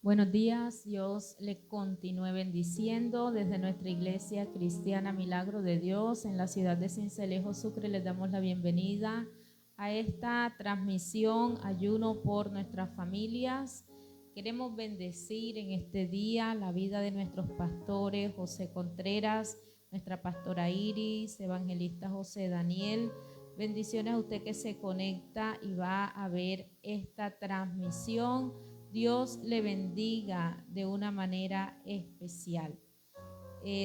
Buenos días, Dios le continúe bendiciendo desde nuestra iglesia cristiana Milagro de Dios en la ciudad de Sincelejo, Sucre. Les damos la bienvenida a esta transmisión Ayuno por nuestras familias. Queremos bendecir en este día la vida de nuestros pastores José Contreras, nuestra pastora Iris, evangelista José Daniel. Bendiciones a usted que se conecta y va a ver esta transmisión. Dios le bendiga de una manera especial.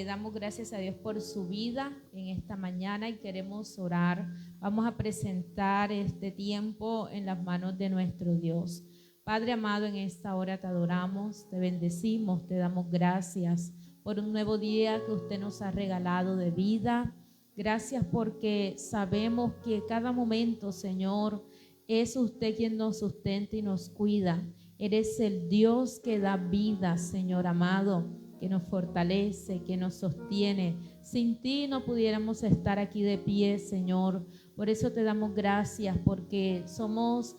Damos gracias a Dios por su vida en esta mañana y queremos orar. Vamos a presentar este tiempo en las manos de nuestro Dios. Padre amado, en esta hora te adoramos, te bendecimos, te damos gracias por un nuevo día que usted nos ha regalado de vida. Gracias porque sabemos que cada momento, Señor, es usted quien nos sustenta y nos cuida. Eres el Dios que da vida, Señor amado, que nos fortalece, que nos sostiene. Sin ti no pudiéramos estar aquí de pie, Señor. Por eso te damos gracias, porque somos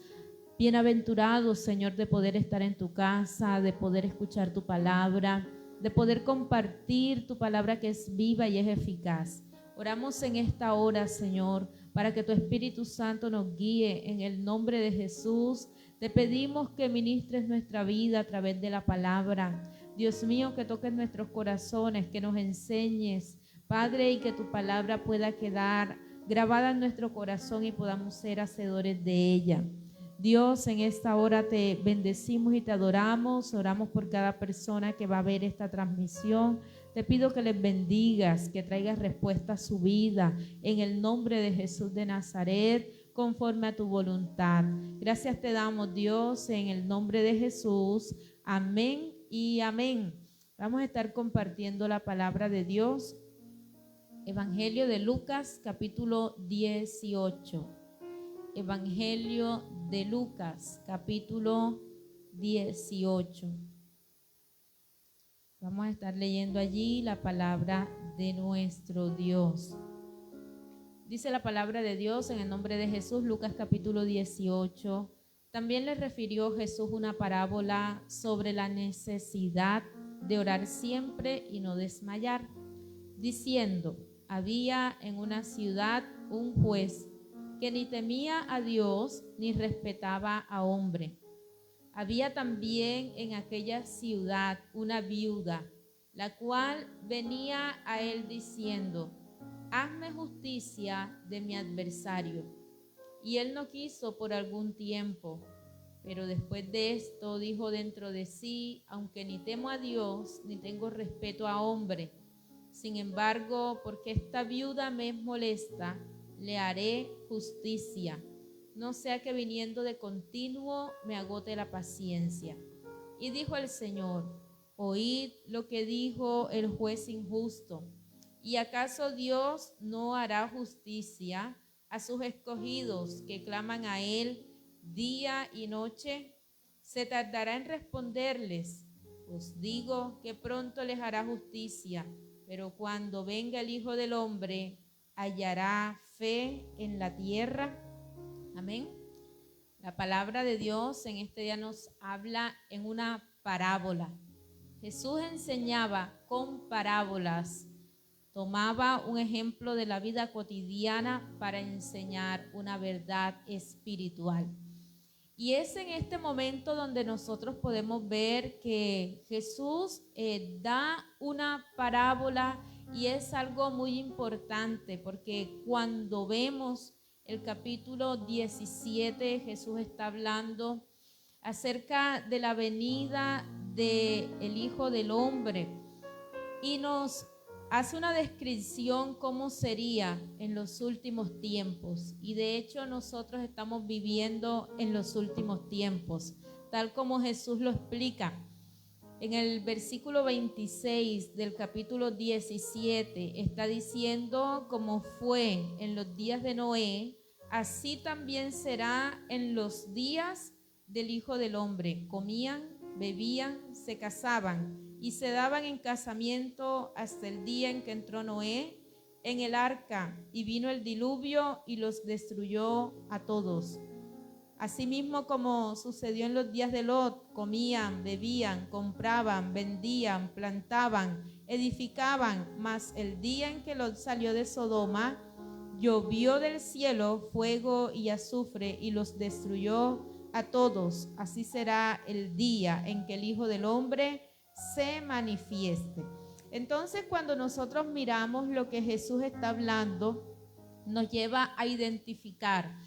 bienaventurados, Señor, de poder estar en tu casa, de poder escuchar tu palabra, de poder compartir tu palabra que es viva y es eficaz. Oramos en esta hora, Señor, para que tu Espíritu Santo nos guíe en el nombre de Jesús. Te pedimos que ministres nuestra vida a través de la palabra. Dios mío, que toques nuestros corazones, que nos enseñes, Padre, y que tu palabra pueda quedar grabada en nuestro corazón y podamos ser hacedores de ella. Dios, en esta hora te bendecimos y te adoramos. Oramos por cada persona que va a ver esta transmisión. Te pido que les bendigas, que traigas respuesta a su vida en el nombre de Jesús de Nazaret, conforme a tu voluntad. Gracias te damos, Dios, en el nombre de Jesús. Amén y amén. Vamos a estar compartiendo la palabra de Dios. Evangelio de Lucas, capítulo 18. Evangelio de Lucas, capítulo 18. Vamos a estar leyendo allí la palabra de nuestro Dios. Dice la palabra de Dios en el nombre de Jesús, Lucas capítulo 18. También le refirió Jesús una parábola sobre la necesidad de orar siempre y no desmayar, diciendo: había en una ciudad un juez que ni temía a Dios ni respetaba a hombre. Había también en aquella ciudad una viuda, la cual venía a él diciendo: hazme justicia de mi adversario. Y él no quiso por algún tiempo, pero después de esto dijo dentro de sí: aunque ni temo a Dios, ni tengo respeto a hombre, sin embargo, porque esta viuda me es molesta, le haré justicia, no sea que viniendo de continuo me agote la paciencia. Y dijo el Señor: oíd lo que dijo el juez injusto. ¿Y acaso Dios no hará justicia a sus escogidos que claman a Él día y noche? ¿Se tardará en responderles? Os digo que pronto les hará justicia, pero cuando venga el Hijo del Hombre, ¿hallará fe en la tierra? Amén. La palabra de Dios en este día nos habla en una parábola. Jesús enseñaba con parábolas. Tomaba un ejemplo de la vida cotidiana para enseñar una verdad espiritual. Y es en este momento donde nosotros podemos ver que Jesús da una parábola, y es algo muy importante porque cuando vemos el capítulo 17, Jesús está hablando acerca de la venida del Hijo del Hombre y nos hace una descripción cómo sería en los últimos tiempos. Y de hecho nosotros estamos viviendo en los últimos tiempos, tal como Jesús lo explica. En el versículo 26 del capítulo 17 está diciendo: como fue en los días de Noé, así también será en los días del Hijo del Hombre. Comían, bebían, se casaban y se daban en casamiento hasta el día en que entró Noé en el arca y vino el diluvio y los destruyó a todos. Asimismo, como sucedió en los días de Lot, comían, bebían, compraban, vendían, plantaban, edificaban. Mas el día en que Lot salió de Sodoma, llovió del cielo fuego y azufre y los destruyó a todos. Así será el día en que el Hijo del Hombre se manifieste. Entonces, cuando nosotros miramos lo que Jesús está hablando, nos lleva a identificar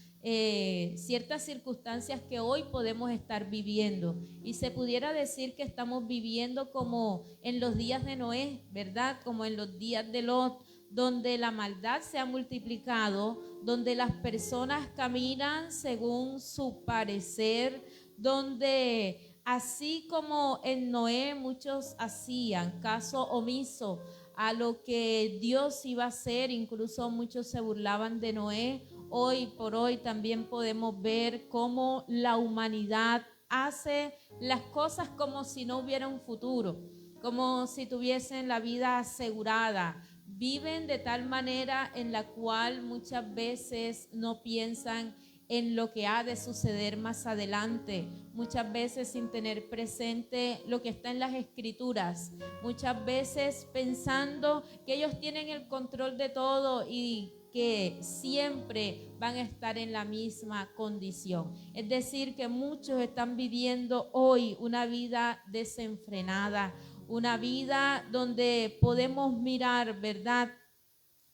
ciertas circunstancias que hoy podemos estar viviendo, y se pudiera decir que estamos viviendo como en los días de Noé, ¿verdad? Como en los días de Lot, donde la maldad se ha multiplicado, donde las personas caminan según su parecer, donde así como en Noé muchos hacían caso omiso a lo que Dios iba a hacer, incluso muchos se burlaban de Noé. Hoy por hoy también podemos ver cómo la humanidad hace las cosas como si no hubiera un futuro, como si tuviesen la vida asegurada. Viven de tal manera en la cual muchas veces no piensan en lo que ha de suceder más adelante, muchas veces sin tener presente lo que está en las escrituras, muchas veces pensando que ellos tienen el control de todo y que siempre van a estar en la misma condición. Es decir, que muchos están viviendo hoy una vida desenfrenada, una vida donde podemos mirar, ¿verdad?,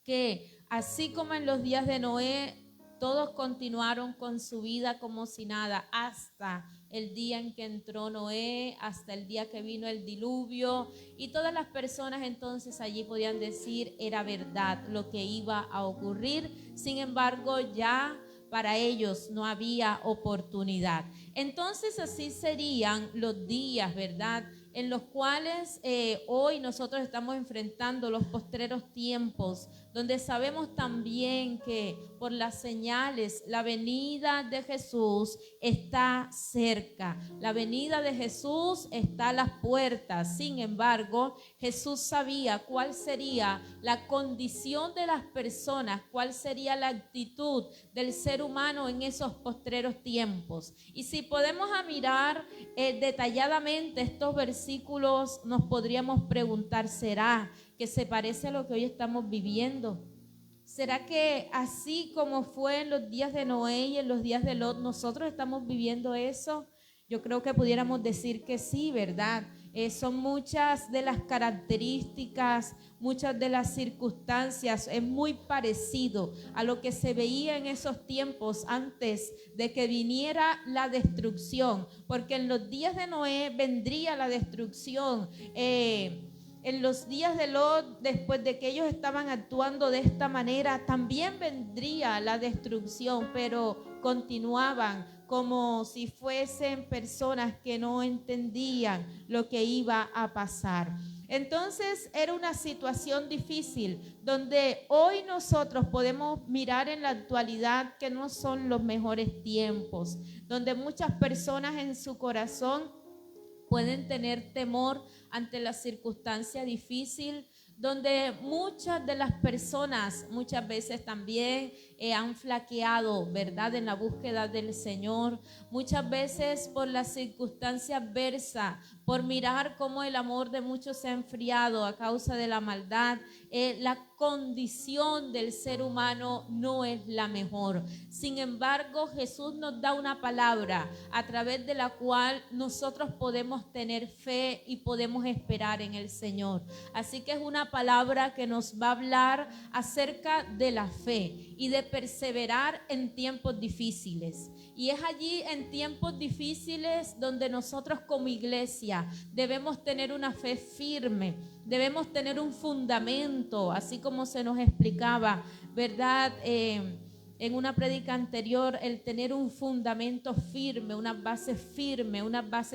que así como en los días de Noé, todos continuaron con su vida como si nada, hasta el día en que entró Noé, hasta el día que vino el diluvio, y todas las personas entonces allí podían decir era verdad lo que iba a ocurrir. Sin embargo, ya para ellos no había oportunidad. Entonces así serían los días, ¿verdad?, en los cuales hoy nosotros estamos enfrentando los postreros tiempos, donde sabemos también que por las señales la venida de Jesús está cerca, la venida de Jesús está a las puertas. Sin embargo, Jesús sabía cuál sería la condición de las personas, cuál sería la actitud del ser humano en esos postreros tiempos. Y si podemos mirar detalladamente estos versículos, nos podríamos preguntar, ¿será que se parece a lo que hoy estamos viviendo? ¿Será que así como fue en los días de Noé y en los días de Lot, nosotros estamos viviendo eso? Yo creo que pudiéramos decir que sí, ¿verdad? Son muchas de las características, muchas de las circunstancias, es muy parecido a lo que se veía en esos tiempos antes de que viniera la destrucción, porque en los días de Noé vendría la destrucción. En los días de Lot, después de que ellos estaban actuando de esta manera, también vendría la destrucción, pero continuaban como si fuesen personas que no entendían lo que iba a pasar. Entonces era una situación difícil, donde hoy nosotros podemos mirar en la actualidad que no son los mejores tiempos, donde muchas personas en su corazón pueden tener temor ante la circunstancia difícil, donde muchas de las personas muchas veces también han flaqueado, ¿verdad?, en la búsqueda del Señor, muchas veces por la circunstancia adversa, por mirar cómo el amor de muchos se ha enfriado a causa de la maldad. La condición del ser humano no es la mejor. Sin embargo, Jesús nos da una palabra a través de la cual nosotros podemos tener fe y podemos esperar en el Señor. Así que es una palabra que nos va a hablar acerca de la fe y de perseverar en tiempos difíciles. Y es allí en tiempos difíciles donde nosotros como iglesia debemos tener una fe firme, debemos tener un fundamento, así como se nos explicaba, ¿verdad?, en una prédica anterior, el tener un fundamento firme, una base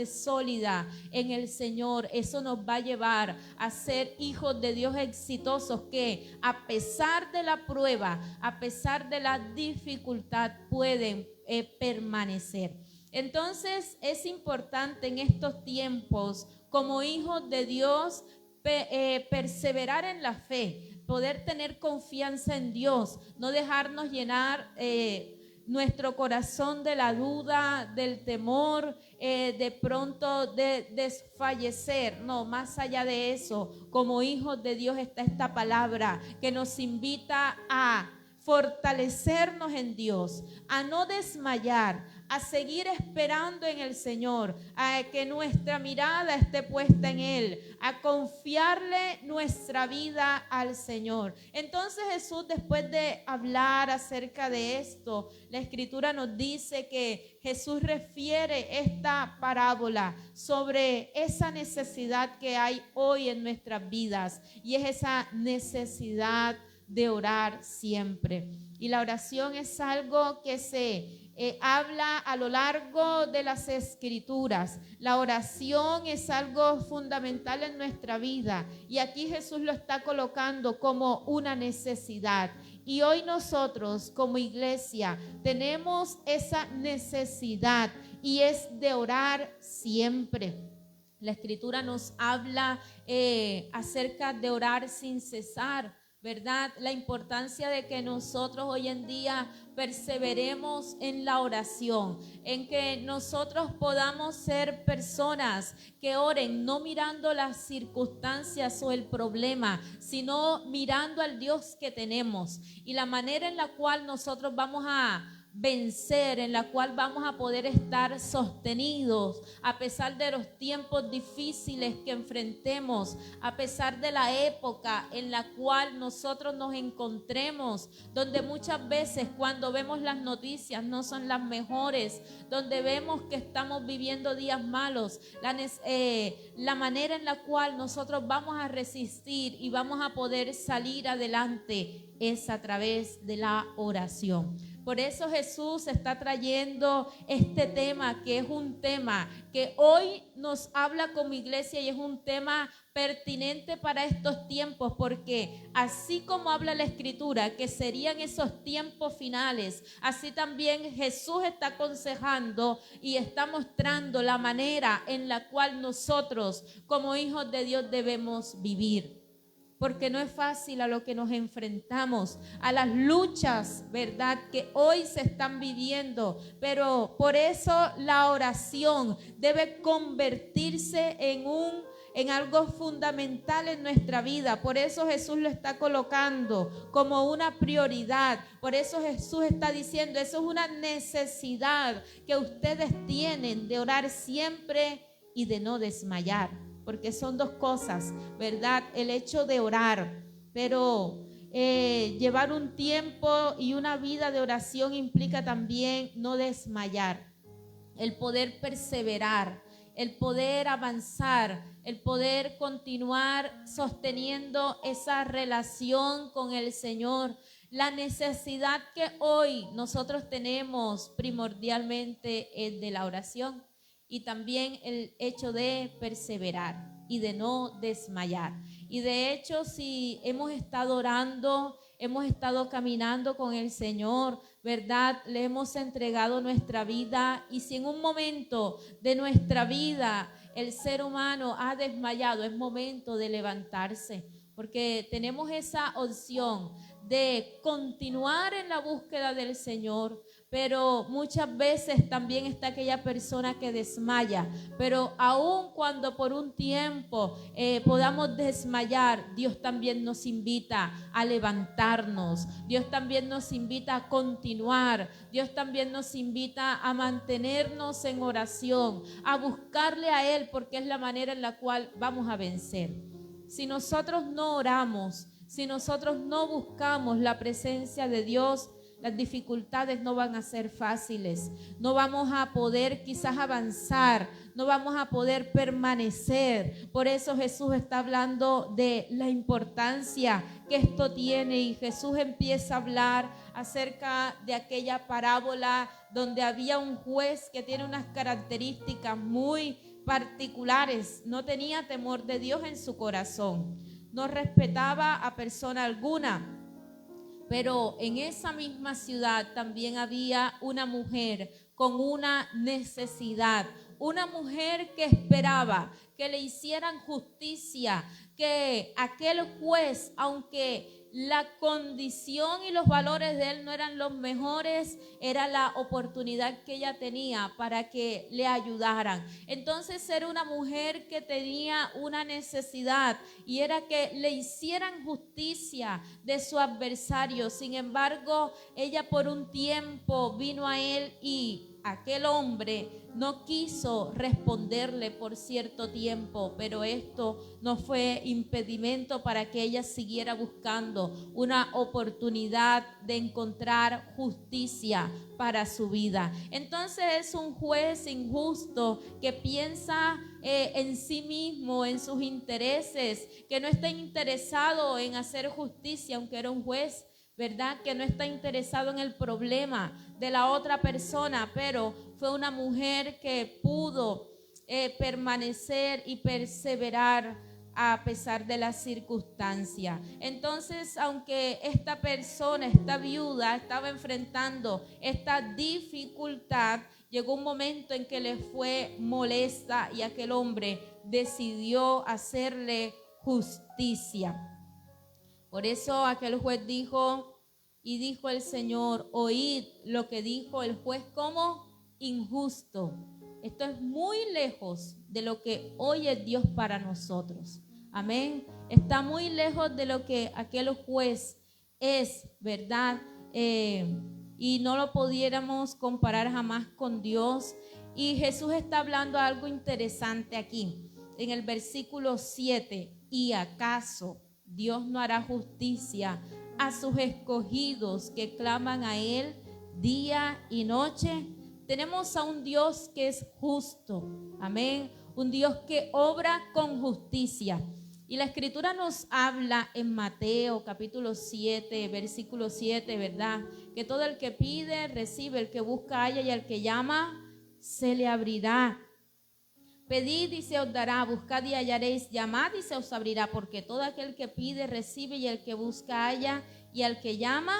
sólida en el Señor. Eso nos va a llevar a ser hijos de Dios exitosos que a pesar de la prueba, a pesar de la dificultad, pueden permanecer. Entonces es importante en estos tiempos como hijos de Dios perseverar en la fe, poder tener confianza en Dios, no dejarnos llenar nuestro corazón de la duda, del temor, de pronto de desfallecer. No, más allá de eso, como hijos de Dios está esta palabra que nos invita a fortalecernos en Dios, a no desmayar, a seguir esperando en el Señor, a que nuestra mirada esté puesta en Él, a confiarle nuestra vida al Señor. Entonces Jesús, después de hablar acerca de esto, la Escritura nos dice que Jesús refiere esta parábola sobre esa necesidad que hay hoy en nuestras vidas, y es esa necesidad de orar siempre. Y la oración es algo que se habla a lo largo de las Escrituras. La oración es algo fundamental en nuestra vida, y aquí Jesús lo está colocando como una necesidad. Y hoy nosotros como iglesia tenemos esa necesidad, y es de orar siempre. La Escritura nos habla acerca de orar sin cesar, ¿verdad? La importancia de que nosotros hoy en día perseveremos en la oración, en que nosotros podamos ser personas que oren no mirando las circunstancias o el problema, sino mirando al Dios que tenemos, y la manera en la cual nosotros vamos a vencer, en la cual vamos a poder estar sostenidos a pesar de los tiempos difíciles que enfrentemos, a pesar de la época en la cual nosotros nos encontremos, donde muchas veces cuando vemos las noticias no son las mejores, donde vemos que estamos viviendo días malos. La manera en la cual nosotros vamos a resistir y vamos a poder salir adelante es a través de la oración. Por eso Jesús está trayendo este tema, que es un tema que hoy nos habla como iglesia, y es un tema pertinente para estos tiempos, porque así como habla la Escritura que serían esos tiempos finales, así también Jesús está aconsejando y está mostrando la manera en la cual nosotros como hijos de Dios debemos vivir. Porque no es fácil a lo que nos enfrentamos, a las luchas, ¿verdad?, que hoy se están viviendo. Pero por eso la oración debe convertirse en algo fundamental en nuestra vida. Por eso Jesús lo está colocando como una prioridad. Por eso Jesús está diciendo, eso es una necesidad que ustedes tienen, de orar siempre y de no desmayar. Porque son dos cosas, ¿verdad? El hecho de orar, pero llevar un tiempo y una vida de oración implica también no desmayar, el poder perseverar, el poder avanzar, el poder continuar sosteniendo esa relación con el Señor. La necesidad que hoy nosotros tenemos primordialmente es de la oración. Y también el hecho de perseverar y de no desmayar. Y de hecho, si hemos estado orando, hemos estado caminando con el Señor, ¿verdad? Le hemos entregado nuestra vida, y si en un momento de nuestra vida el ser humano ha desmayado, es momento de levantarse, porque tenemos esa opción de continuar en la búsqueda del Señor. Pero muchas veces también está aquella persona que desmaya. Pero aun cuando por un tiempo podamos desmayar, Dios también nos invita a levantarnos. Dios también nos invita a continuar. Dios también nos invita a mantenernos en oración, a buscarle a Él, porque es la manera en la cual vamos a vencer. Si nosotros no oramos, si nosotros no buscamos la presencia de Dios, las dificultades no van a ser fáciles, no vamos a poder quizás avanzar, no vamos a poder permanecer. Por eso Jesús está hablando de la importancia que esto tiene, y Jesús empieza a hablar acerca de aquella parábola donde había un juez que tiene unas características muy particulares. No tenía temor de Dios en su corazón, no respetaba a persona alguna. Pero en esa misma ciudad también había una mujer con una necesidad, una mujer que esperaba que le hicieran justicia, que aquel juez, aunque la condición y los valores de él no eran los mejores, era la oportunidad que ella tenía para que le ayudaran. Entonces era una mujer que tenía una necesidad y era que le hicieran justicia de su adversario. Sin embargo, ella por un tiempo vino a él y aquel hombre no quiso responderle por cierto tiempo, pero esto no fue impedimento para que ella siguiera buscando una oportunidad de encontrar justicia para su vida. Entonces es un juez injusto que piensa en sí mismo, en sus intereses, que no está interesado en hacer justicia, aunque era un juez, ¿verdad? Que no está interesado en el problema de la otra persona, pero fue una mujer que pudo permanecer y perseverar a pesar de las circunstancias. Entonces, aunque esta persona, esta viuda, estaba enfrentando esta dificultad, llegó un momento en que le fue molesta y aquel hombre decidió hacerle justicia. Por eso aquel juez dijo, y dijo el Señor, oíd lo que dijo el juez como injusto. Esto es muy lejos de lo que hoy es Dios para nosotros. Amén. Está muy lejos de lo que aquel juez es, ¿verdad? Y no lo pudiéramos comparar jamás con Dios. Y Jesús está hablando algo interesante aquí, en el versículo 7. ¿Y acaso Dios no hará justicia a sus escogidos que claman a Él día y noche? Tenemos a un Dios que es justo, amén, un Dios que obra con justicia. Y la Escritura nos habla en Mateo capítulo 7, versículo 7, ¿verdad? Que todo el que pide, recibe, el que busca, halla, y al que llama, se le abrirá. Pedid y se os dará, buscad y hallaréis, llamad y se os abrirá, porque todo aquel que pide, recibe, y el que busca, halla, y al que llama,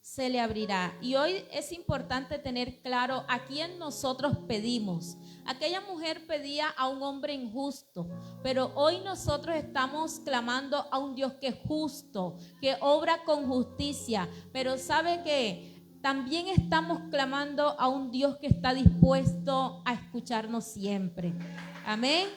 se le abrirá. Y hoy es importante tener claro a quién nosotros pedimos. Aquella mujer pedía a un hombre injusto, pero hoy nosotros estamos clamando a un Dios que es justo, que obra con justicia. Pero ¿sabe qué? También estamos clamando a un Dios que está dispuesto a escucharnos siempre. Amén.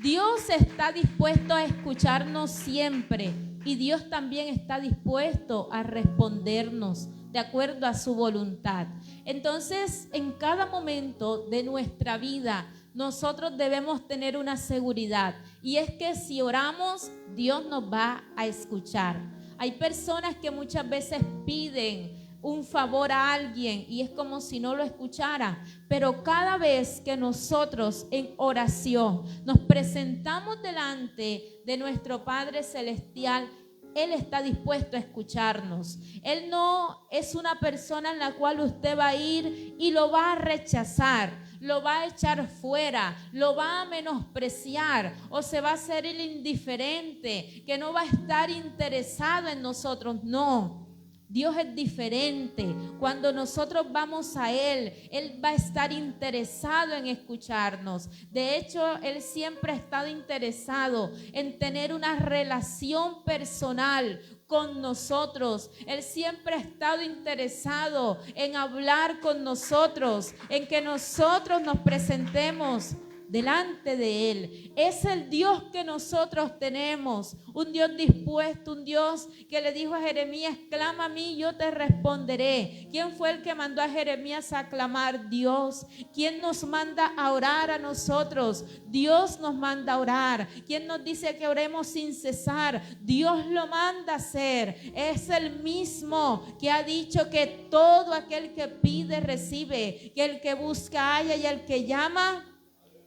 Dios está dispuesto a escucharnos siempre y Dios también está dispuesto a respondernos de acuerdo a su voluntad. Entonces, en cada momento de nuestra vida, nosotros debemos tener una seguridad, y es que si oramos, Dios nos va a escuchar. Hay personas que muchas veces piden un favor a alguien y es como si no lo escuchara, pero cada vez que nosotros en oración nos presentamos delante de nuestro Padre Celestial, Él está dispuesto a escucharnos. Él no es una persona en la cual usted va a ir y lo va a rechazar, lo va a echar fuera, lo va a menospreciar o se va a hacer el indiferente, que no va a estar interesado en nosotros. No. Dios es diferente. Cuando nosotros vamos a Él, Él va a estar interesado en escucharnos. De hecho, Él siempre ha estado interesado en tener una relación personal con nosotros. Él siempre ha estado interesado en hablar con nosotros, en que nosotros nos presentemos delante de Él. Es el Dios que nosotros tenemos, un Dios dispuesto, un Dios que le dijo a Jeremías, clama a mí, yo te responderé. ¿Quién fue el que mandó a Jeremías a clamar? Dios. ¿Quién nos manda a orar a nosotros? Dios nos manda a orar. ¿Quién nos dice que oremos sin cesar? Dios lo manda a hacer. Es el mismo que ha dicho que todo aquel que pide recibe, que el que busca halla y el que llama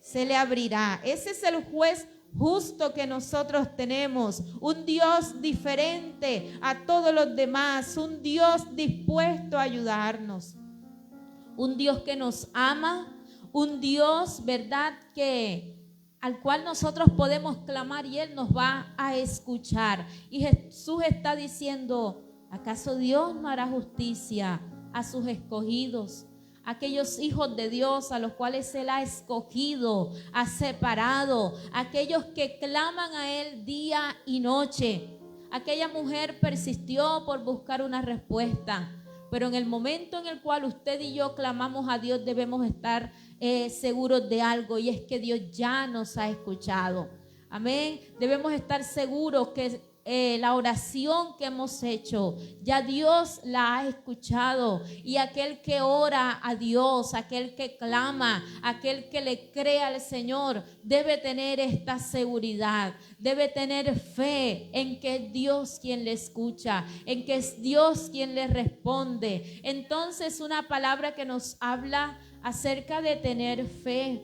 se le abrirá. Ese es el juez justo que nosotros tenemos, un Dios diferente a todos los demás, un Dios dispuesto a ayudarnos, un Dios que nos ama, un Dios, ¿verdad?, que al cual nosotros podemos clamar y Él nos va a escuchar. Y Jesús está diciendo, ¿acaso Dios no hará justicia a sus escogidos? Aquellos hijos de Dios a los cuales Él ha escogido, ha separado, aquellos que claman a Él día y noche, Aquella mujer persistió por buscar una respuesta. Pero en el momento en el cual usted y yo clamamos a Dios, debemos estar seguros de algo, y es que Dios ya nos ha escuchado. Amén. Debemos estar seguros que la oración que hemos hecho, ya Dios la ha escuchado. Y aquel que ora a Dios, aquel que clama, aquel que le cree al Señor, debe tener esta seguridad, debe tener fe en que es Dios quien le escucha, en que es Dios quien le responde. Entonces, una palabra que nos habla acerca de tener fe,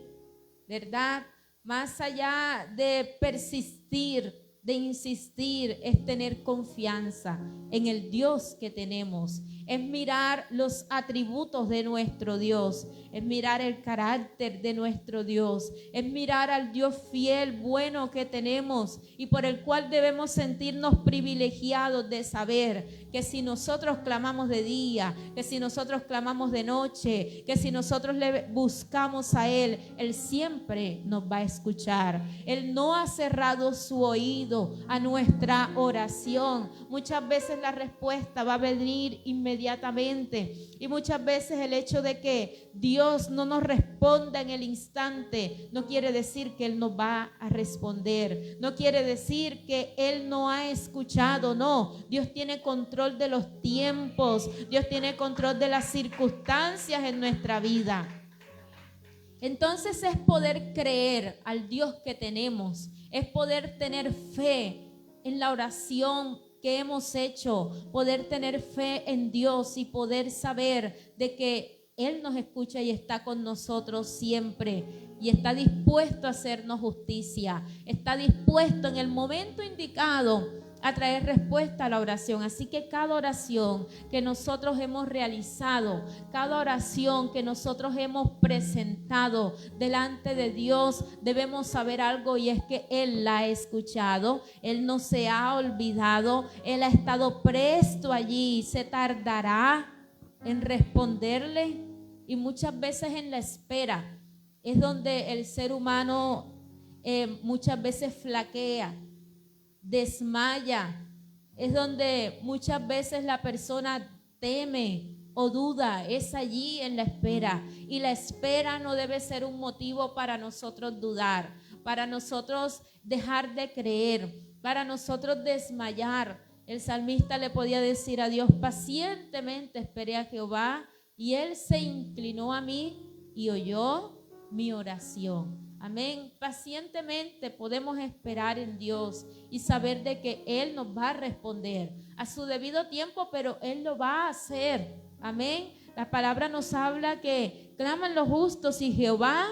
¿verdad? Más allá de persistir, de insistir, es tener confianza en el Dios que tenemos, es mirar los atributos de nuestro Dios, es mirar el carácter de nuestro Dios, es mirar al Dios fiel, bueno que tenemos y por el cual debemos sentirnos privilegiados de saber que si nosotros clamamos de día, que si nosotros clamamos de noche, que si nosotros le buscamos a Él, Él siempre nos va a escuchar. Él no ha cerrado su oído a nuestra oración. Muchas veces la respuesta va a venir inmediatamente, y muchas veces el hecho de que Dios no nos responda en el instante no quiere decir que Él nos va a responder, no quiere decir que Él no ha escuchado. No, Dios tiene control de los tiempos, Dios tiene control de las circunstancias en nuestra vida. Entonces es poder creer al Dios que tenemos, es poder tener fe en la oración que hemos hecho, poder tener fe en Dios y poder saber de que Él nos escucha y está con nosotros siempre y está dispuesto a hacernos justicia, está dispuesto en el momento indicado a traer respuesta a la oración. Así que cada oración que nosotros hemos realizado, cada oración que nosotros hemos presentado delante de Dios, debemos saber algo, y es que Él la ha escuchado, Él no se ha olvidado, Él ha estado presto allí. Se tardará en responderle, y muchas veces en la espera es donde el ser humano muchas veces flaquea, desmaya, es donde muchas veces la persona teme o duda, es allí en la espera. Y la espera no debe ser un motivo para nosotros dudar, para nosotros dejar de creer, para nosotros desmayar. El salmista le podía decir a Dios: pacientemente esperé a Jehová, y Él se inclinó a mí y oyó mi oración. Amén. Pacientemente podemos esperar en Dios y saber de que Él nos va a responder a su debido tiempo, pero Él lo va a hacer. Amén. La palabra nos habla que claman los justos y Jehová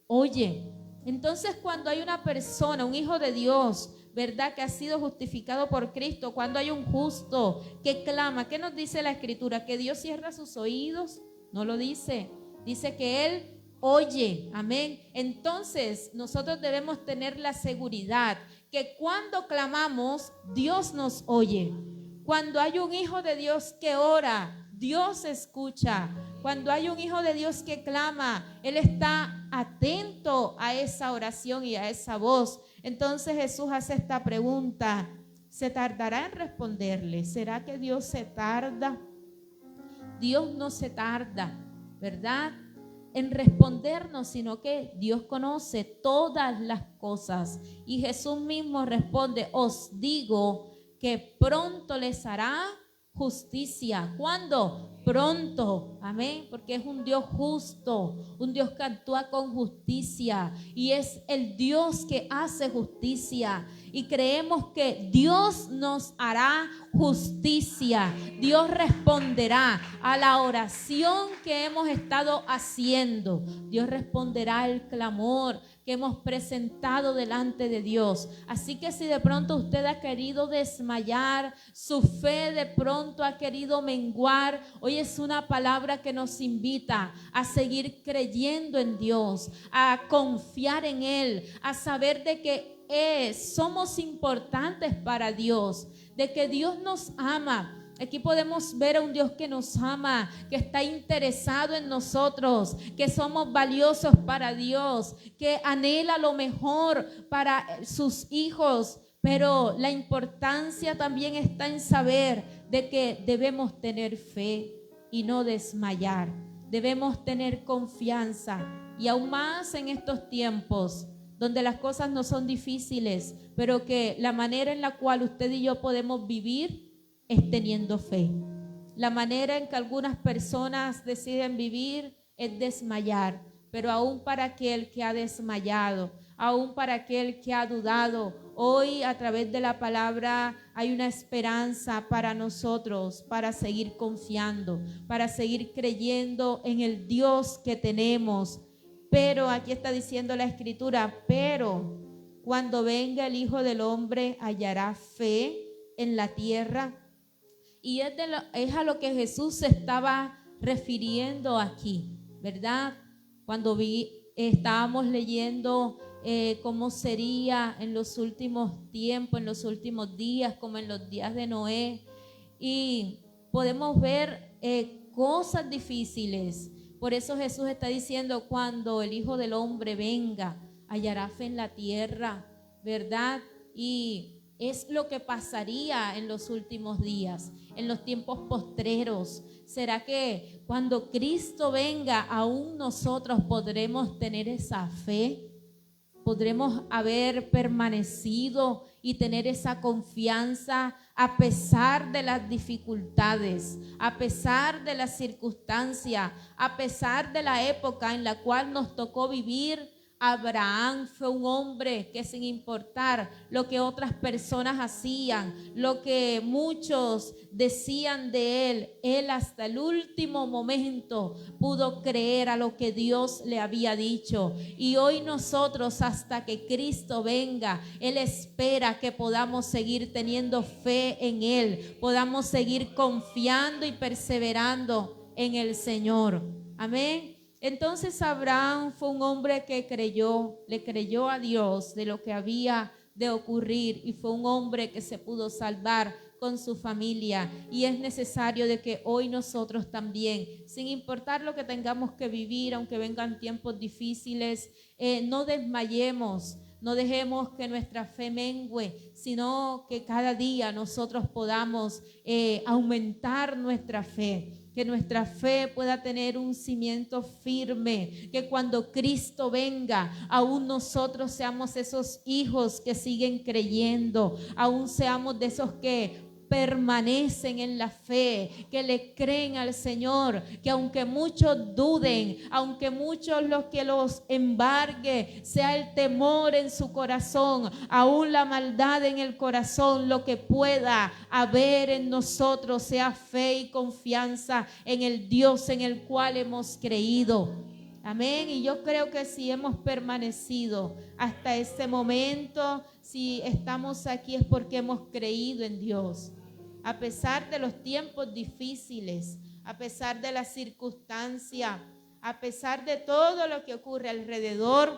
oye. Entonces, cuando hay una persona, un hijo de Dios, ¿verdad?, que ha sido justificado por Cristo, cuando hay un justo que clama, ¿qué nos dice la Escritura? ¿Que Dios cierra sus oídos? No lo dice. Dice que Él oye. Amén. Entonces nosotros debemos tener la seguridad que cuando clamamos, Dios nos oye. Cuando hay un hijo de Dios que ora, Dios escucha. Cuando hay un hijo de Dios que clama, Él está atento a esa oración y a esa voz. Entonces Jesús hace esta pregunta: ¿se tardará en responderle? ¿Será que Dios se tarda? Dios no se tarda, ¿verdad?, en respondernos, sino que Dios conoce todas las cosas. Y Jesús mismo responde: os digo que pronto les hará justicia. ¿Cuándo? Pronto. Amén. Porque es un Dios justo, un Dios que actúa con justicia, y es el Dios que hace justicia. Y creemos que Dios nos hará justicia. Dios responderá a la oración que hemos estado haciendo. Dios responderá al clamor que hemos presentado delante de Dios. Así que si de pronto usted ha querido desmayar, su fe de pronto ha querido menguar, hoy es una palabra que nos invita a seguir creyendo en Dios, a confiar en Él, a saber de que somos importantes para Dios, de que Dios nos ama. Aquí podemos ver a un Dios que nos ama, que está interesado en nosotros, que somos valiosos para Dios, que anhela lo mejor para sus hijos, Pero la importancia también está en saber de que debemos tener fe y no desmayar. Debemos tener confianza, y aún más en estos tiempos donde las cosas no son difíciles, pero que la manera en la cual usted y yo podemos vivir es teniendo fe. La manera en que algunas personas deciden vivir es desmayar, pero aún para aquel que ha desmayado, aún para aquel que ha dudado, hoy a través de la palabra hay una esperanza para nosotros, para seguir confiando, para seguir creyendo en el Dios que tenemos. Pero aquí está diciendo la Escritura, pero cuando venga el Hijo del Hombre, hallará fe en la tierra. Y es a lo que Jesús se estaba refiriendo aquí, ¿verdad? Cuando estábamos leyendo cómo sería en los últimos tiempos, en los últimos días, como en los días de Noé. Y podemos ver cosas difíciles. Por eso Jesús está diciendo, cuando el Hijo del Hombre venga, hallará fe en la tierra, ¿verdad? Y es lo que pasaría en los últimos días, en los tiempos postreros. ¿Será que cuando Cristo venga, aún nosotros podremos tener esa fe? ¿Podremos haber permanecido y tener esa confianza a pesar de las dificultades, a pesar de las circunstancias, a pesar de la época en la cual nos tocó vivir? Abraham fue un hombre que, sin importar lo que otras personas hacían, lo que muchos decían de él hasta el último momento pudo creer a lo que Dios le había dicho. Y hoy nosotros, hasta que Cristo venga, Él espera que podamos seguir teniendo fe en Él, podamos seguir confiando y perseverando en el Señor. Amén. Entonces Abraham fue un hombre que le creyó a Dios de lo que había de ocurrir, y fue un hombre que se pudo salvar con su familia. Y es necesario de que hoy nosotros también, sin importar lo que tengamos que vivir, aunque vengan tiempos difíciles, no desmayemos. No dejemos que nuestra fe mengue, sino que cada día nosotros podamos aumentar nuestra fe. Que nuestra fe pueda tener un cimiento firme, que cuando Cristo venga, aún nosotros seamos esos hijos que siguen creyendo, aún seamos de esos que permanecen en la fe, que le creen al Señor, que aunque muchos duden, aunque muchos los embargue, sea el temor en su corazón, aún la maldad en el corazón, lo que pueda haber en nosotros sea fe y confianza en el Dios en el cual hemos creído. Amén. Y yo creo que si hemos permanecido hasta este momento, si estamos aquí, es porque hemos creído en Dios. A pesar de los tiempos difíciles, a pesar de las circunstancias, a pesar de todo lo que ocurre alrededor,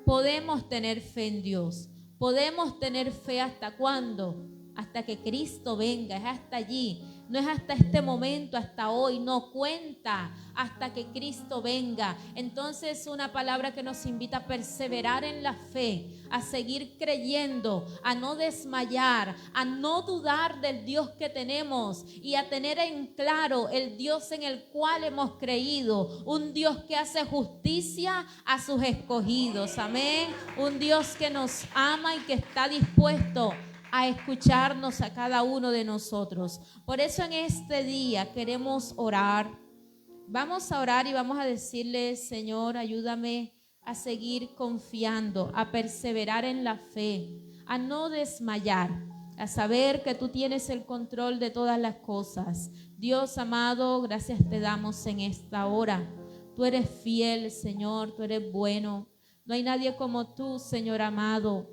podemos tener fe en Dios. Podemos tener fe ¿hasta cuándo? Hasta que Cristo venga, es hasta allí. No es hasta este momento, hasta hoy, no cuenta hasta que Cristo venga. Entonces, una palabra que nos invita a perseverar en la fe, a seguir creyendo, a no desmayar, a no dudar del Dios que tenemos y a tener en claro el Dios en el cual hemos creído, un Dios que hace justicia a sus escogidos, amén, un Dios que nos ama y que está dispuesto a escucharnos a cada uno de nosotros. Por eso en este día queremos orar. Vamos a orar y vamos a decirle: Señor, ayúdame a seguir confiando, a perseverar en la fe, a no desmayar, a saber que tú tienes el control de todas las cosas. Dios amado, gracias te damos en esta hora. Tú eres fiel, Señor, tú eres bueno. No hay nadie como tú, Señor amado.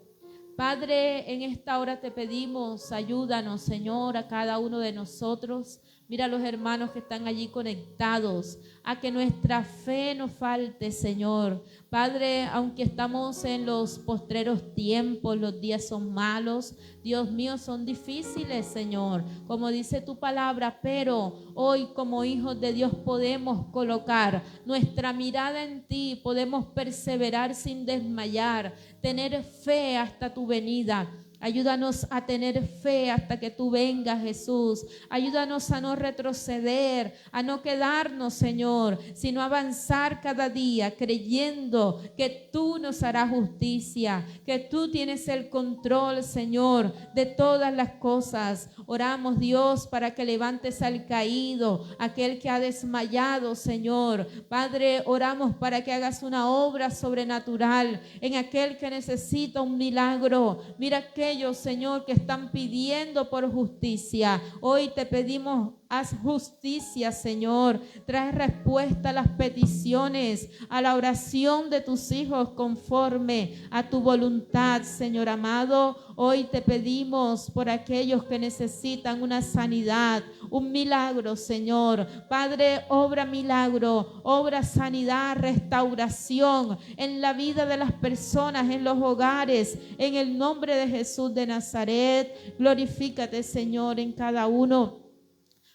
Padre, en esta hora te pedimos, ayúdanos, Señor, a cada uno de nosotros. Mira a los hermanos que están allí conectados, a que nuestra fe no falte, Señor. Padre, aunque estamos en los postreros tiempos, los días son malos, Dios mío, son difíciles, Señor, como dice tu palabra, pero hoy como hijos de Dios podemos colocar nuestra mirada en ti, podemos perseverar sin desmayar, tener fe hasta tu venida. Ayúdanos a tener fe hasta que tú vengas, Jesús. Ayúdanos a no retroceder, a no quedarnos, Señor, sino avanzar cada día creyendo que tú nos harás justicia, que tú tienes el control, Señor, de todas las cosas. Oramos, Dios, para que levantes al caído, aquel que ha desmayado, Señor. Padre, oramos para que hagas una obra sobrenatural en aquel que necesita un milagro. Mira aquellos, Señor, que están pidiendo por justicia. Hoy te pedimos, haz justicia, Señor. Trae respuesta a las peticiones, a la oración de tus hijos conforme a tu voluntad, Señor amado. Hoy te pedimos por aquellos que necesitan una sanidad, un milagro, Señor. Padre, obra milagro, obra sanidad, restauración en la vida de las personas, en los hogares, en el nombre de Jesús de Nazaret. Glorifícate, Señor, en cada uno.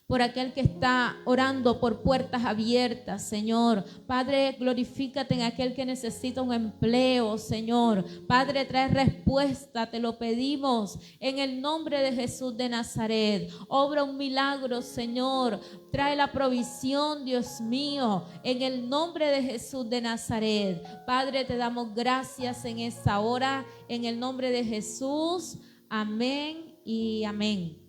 Por aquel que está orando por puertas abiertas, Señor. Padre, glorifícate en aquel que necesita un empleo, Señor. Padre, trae respuesta, te lo pedimos en el nombre de Jesús de Nazaret. Obra un milagro, Señor. Trae la provisión, Dios mío, en el nombre de Jesús de Nazaret. Padre, te damos gracias en esta hora, en el nombre de Jesús. Amén y amén.